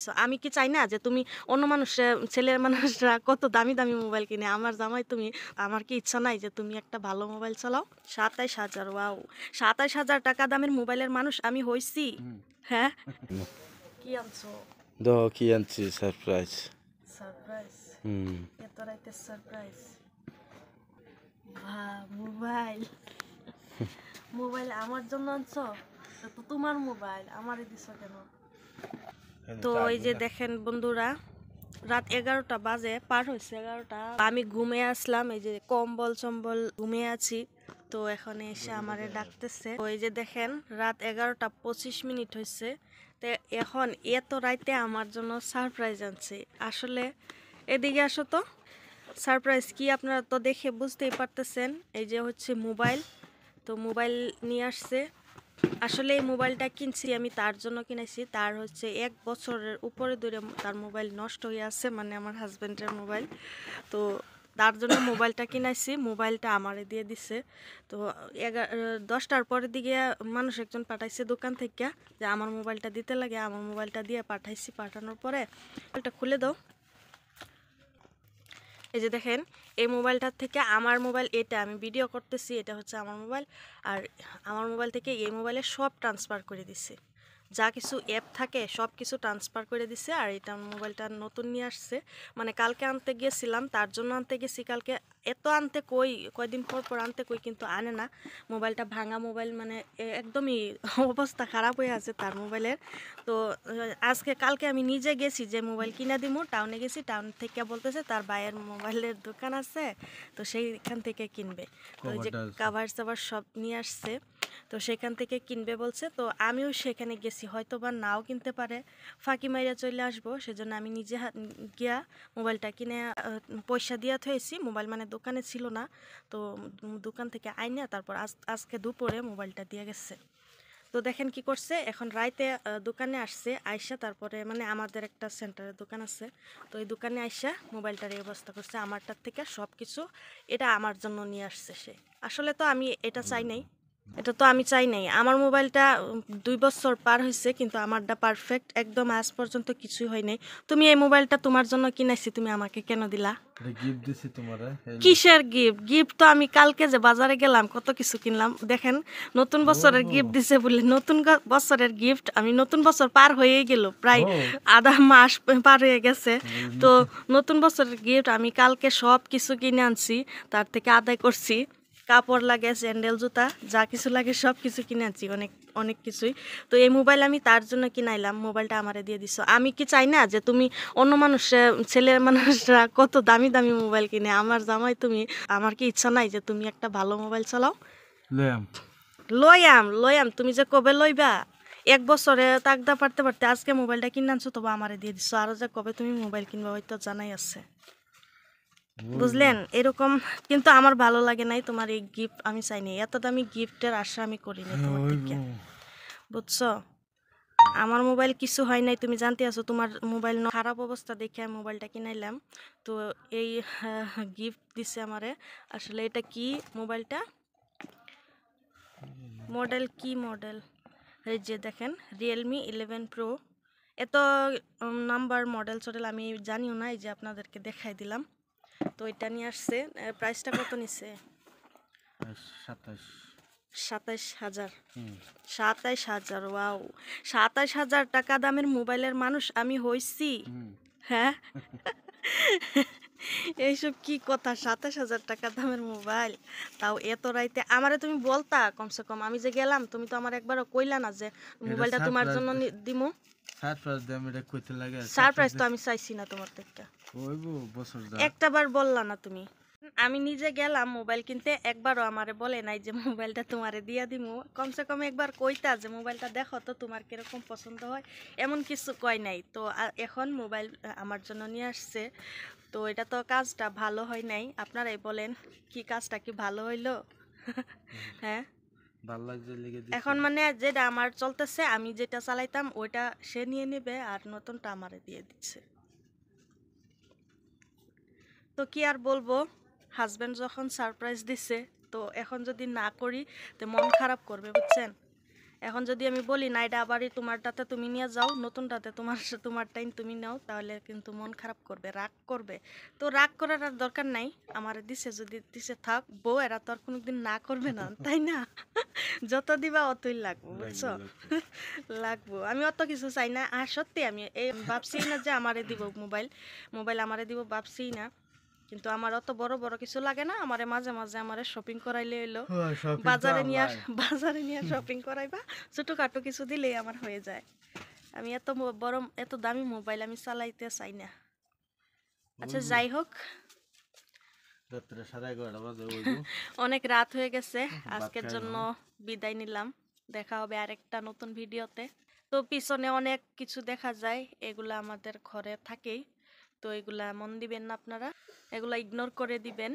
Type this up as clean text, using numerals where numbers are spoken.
দিছো। আমি কি চাই না যে তুমি অন্য মানুষরা ছেলের মানুষরা কত দামি দামি মোবাইল কিনে, আমার জামাই তুমি, আমার কি ইচ্ছা নাই যে তুমি একটা ভালো মোবাইল চালাও? ২৭,০০০, ওয়াও! ২৭,০০০ টাকা দামের মোবাইলের মানুষ আমি হইছি? হ্যাঁ, কি আনছো? কি আনছি সারপ্রাইজ। সারপ্রাইজ? হুম। এত রাইতে সারপ্রাইজ? মোবাইল মোবাইল আমার জন্য আনছো? তো তোমার মোবাইল আমারে দিছো কেন? তো এই যে দেখেন বন্ধুরা, রাত 11টা বাজে, পার হয়েছে 11টা, আমি ঘুমিয়ে আসলাম, এই যে কম্বল চম্বল ঘুমিয়ে আছি। তো এখন এসে আমারে ডাকতেছে। তো এই যে দেখেন রাত 11টা 25 মিনিট হয়েছে। তো এখন এত রাইতে আমার জন্য সারপ্রাইজ আনছে। আসলে এদিকে আসো তো, সারপ্রাইজ কি আপনারা তো দেখে বুঝতেই পারতেছেন। এই যে হচ্ছে মোবাইল, তো মোবাইল নিয়ে আসছে। আসলে এই মোবাইলটা কিনছি আমি তার জন্য কিনেছি, তার হচ্ছে 1 বছরের উপরে ধরে তার মোবাইল নষ্ট হয়ে আছে, মানে আমার হাজব্যান্ডের মোবাইল। তো তার জন্য মোবাইলটা কিনাইছি, মোবাইলটা আমারে দিয়ে দিছে। তো 10টার পরের দিকে মানুষ একজন পাঠাইছে দোকান থেকে যে আমার মোবাইলটা দিতে লাগে, আমার মোবাইলটা দিয়ে পাঠাইছি। পাঠানোর পরে মোবাইলটা খুলে দাও। এই যে দেখেন, এই মোবাইলটার থেকে আমার মোবাইল, এটা আমি ভিডিও করতেছি, এটা হচ্ছে আমার মোবাইল। আর আমার মোবাইল থেকে এই মোবাইলে সব ট্রান্সফার করে দিছে, যা কিছু অ্যাপ থাকে সব কিছু ট্রান্সফার করে দিছে। আর এটা মোবাইলটা নতুন নিয়ে আসছে, মানে কালকে আনতে গিয়েছিলাম, তার জন্য আনতে গেছি কালকে। এত আনতে কই, কয়দিন পর পর আনতে কই, কিন্তু আনে না। মোবাইলটা ভাঙা মোবাইল, মানে একদমই অবস্থা খারাপ হয়ে আছে তার মোবাইলের। তো কালকে আমি নিজে গেছি যে মোবাইল কিনা দিমু, টাউনে গেছি, টাউন থেকে বলতেছে তার ভাইয়ের মোবাইলের দোকান আছে, তো সেইখান থেকে কিনবে। তো ওই যে কাভার সাভার সব নিয়ে আসছে, তো সেখান থেকে কিনবে বলছে। তো আমিও সেখানে গেছি, হয়তো বা নাও কিনতে পারে, ফাঁকি মাইরা চলে আসবো, সেজন্য আমি নিজে গিয়া মোবাইলটা কিনে পয়সা দিয়া থয়েছি। মোবাইল মানে দোকানে ছিল না, তো দোকান থেকে আইনা তারপর আজকে দুপুরে মোবাইলটা দিয়ে গেছে। তো দেখেন কি করছে, এখন রাইতে দোকানে আসছে, আইসা তারপরে মানে আমাদের একটা সেন্টারের দোকান আছে, তো এই দোকানে আইসা মোবাইলটার এই অবস্থা করছে। আমারটার থেকে সব কিছু এটা আমার জন্য নিয়ে আসছে সে। আসলে তো আমি এটা চাই নাই, এটা তো আমি চাই নাই। আমার মোবাইলটা 2 বছর পার হয়েছে, কিন্তু আমারটা পারফেক্ট একদম, আজ পর্যন্ত কিছুই হয় নাই। তুমি এই মোবাইলটা তোমার জন্য কিনাইছি, তুমি আমাকে কেন দিলা? গিফট দিছি তোমারে। কিসের গিফট? গিফট তো আমি কালকে যে বাজারে গেলাম কত কিছু কিনলাম। দেখেন, নতুন বছরের গিফট দিছে বলে, নতুন বছরের গিফট, আমি নতুন বছর পার হয়েই গেল, প্রায় আধা মাস পার হয়ে গেছে। তো নতুন বছরের গিফট আমি কালকে সব কিছু কিনে আনছি, তার থেকে আদায় করছি। কাপড় লাগে, স্যান্ডেল, জুতা, যা কিছু লাগে সব কিছু কিনে আনছি, অনেক অনেক কিছুই। তো এই মোবাইল আমি তার জন্য কিনাইলাম, মোবাইলটা আমারে দিয়ে দিছো। আমি কি চাই না যে তুমি অন্য মানুষরা, ছেলের মানুষরা কত দামি দামি মোবাইল কিনে, আমার জামাই তুমি, আমার কি ইচ্ছা নাই যে তুমি একটা ভালো মোবাইল চালাও? লয়াম তুমি যে কবে লইবা? 1 বছরে তাকদা পারতে পারতে আজকে মোবাইলটা কিনে আনছো, তবে আমারে দিয়ে দিছো, আরো যে কবে তুমি মোবাইল কিনবা হয়তো জানাই আছে, বুঝলেন? এরকম কিন্তু আমার ভালো লাগে নাই, তোমার এই গিফট আমি চাইনি, এত দামি গিফটের আশা আমি করিনি তোমার থেকে, বুঝছো? আমার মোবাইল কিছু হয় নাই, তুমি জানতে আছো, তোমার মোবাইল খারাপ অবস্থা দেখে আমি মোবাইলটা কিনাইলাম। তো এই গিফট দিছে আমারে। আসলে এটা কি মোবাইলটা, মডেল কি মডেল, এই যে দেখেন রিয়েলমি 11 প্রো। এত নাম্বার মডেল চডেল আমি জানিও না, এই যে আপনাদেরকে দেখাই দিলাম। তো এটা নিয়ে আসছে, প্রাইসটা কত নিছে? ২৭,০০০। ২৭,০০০, ওয়াও! ২৭,০০০ টাকা দামের মোবাইলের মানুষ আমি হইছি? হ্যাঁ। এইসব কি কথা, ২৭,০০০ টাকা দামের মোবাইল, তাও এত রাইতে আমারে তুমি বলতা কমসে কম, আমি যে গেলাম তুমি তো আমার একবারও কইলা না যে মোবাইলটা তোমার জন্য দিমু। সারপ্রাইজ তো আমি চাইছি না তোমার থেকে, একটা বার বললা না তুমি। আমি নিজে গেলাম মোবাইল কিনতে, একবারও আমারে বলে নাই যে মোবাইলটা তোমারে দিয়া দিমু। কমসে কম একবার কইতা যে মোবাইলটা দেখো তো তোমার কিরকম পছন্দ হয়, এমন কিছু কয় নাই। তো এখন মোবাইল আমার জন্য নিয়ে আসছে, তো এটা তো কাজটা ভালো হয় নাই। আপনারাই বলেন, কি কাজটা কি ভালো হইলো? হ্যাঁ, এখন মানে যেটা আমার চলতেছে, আমি যেটা চালাইতাম ওইটা সে নিয়ে নেবে, আর নতুনটা আমারে দিয়ে দিচ্ছে। তো কি আর বলবো, হাজব্যান্ড যখন সারপ্রাইজ দিছে, তো এখন যদি না করি তো মন খারাপ করবে, বুঝছেন? এখন যদি আমি বলি না এটা আবারই তোমারটাতে তুমি নিয়ে যাও, নতুনটাতে তোমারটাই তুমি নাও, তাহলে কিন্তু মন খারাপ করবে, রাগ করবে। তো রাগ করার আর দরকার নাই, আমার দিছে যদি দিছে থাক, বউ এরা তো আর কোনোদিন না করবে না, তাই না? যত দিবা অতই লাগবো, বুঝছো? লাগবো, আমি অত কিছু চাই না। আর সত্যি আমি এই ভাবছি না যে আমারে দিব মোবাইল আমারে দিব, ভাবছি না। কিন্তু আমার অত বড় বড় কিছু লাগে না, আমারে মাঝে মাঝে আমারে শপিং করাইলে এলো, বাজারে নিয়ে শপিং করাইবা, ছোটখাটো কিছু দিলেই আমার হয়ে যায়। আমি এত বড় এত দামি মোবাইল আমি চালাইতে চাই না। আচ্ছা যাই হোক, রাত্রে 11:30 বাজে অনেক রাত হয়ে গেছে, আজকের জন্য বিদায় নিলাম। দেখা হবে আরেকটা নতুন ভিডিওতে। তো পিছনে অনেক কিছু দেখা যায়, এগুলা আমাদের ঘরে থাকেই, তো এগুলা মন দিবেন না আপনারা, এগুলা ইগনোর করে দিবেন।